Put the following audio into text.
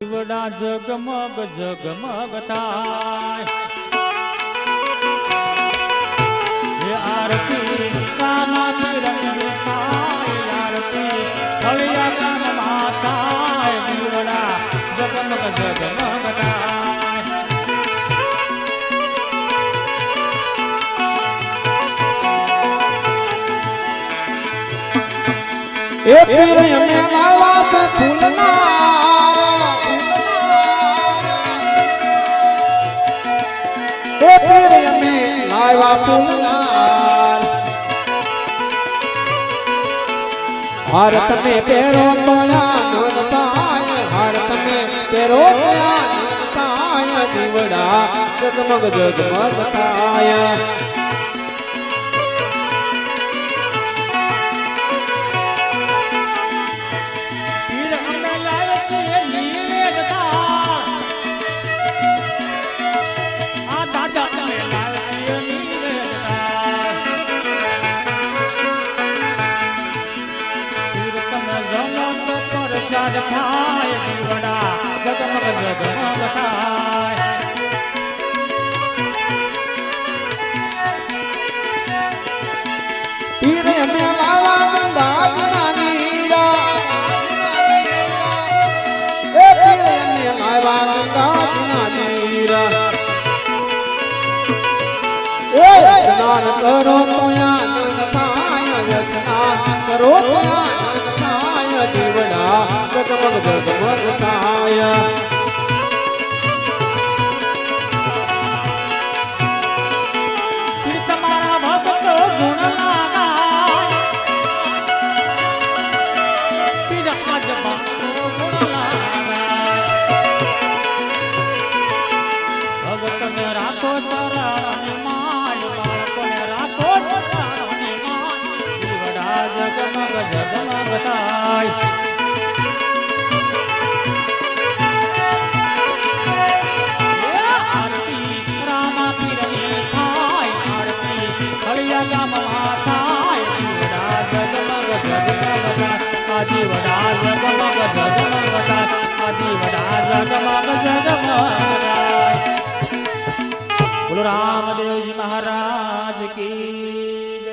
દીવડા જગમગ જગમગ થાય હે આરતી કાનાથી રંગ થાય આરતી હળિયા કાન માતા દીવડા જગમગ જગમગ થાય એ પીર અમે લાવા છે ફૂલના એ પીર અમે લાવા ફૂલના હાર તમે પહેરો તો આનંદ પાય હાર તમે પહેરો તો આનંદ પાય દીવડા જગમગ જગમગ થાય પ્રસાદ થાય દીવડા જગમગ જગમગ થાય પીરે મે લાવા ગંગાજના નીરા એ પીરે મે લાવા ગંગાજના નીરા એ સ્નાન કરો તો આનંદ થાય સ્નાન કરો તો આનંદ થાય દીવડા જગમગ જગમગ થાય તમારા ભક્તો ગુણ લાગાય પીર આજ ભક્તો ગુણ લાગાય ભગતને રાખો સરાણી માય બાળકોને રાખો સરાણી માય દીવડા જગમગ જગમગ થાય દીવડા જગમગ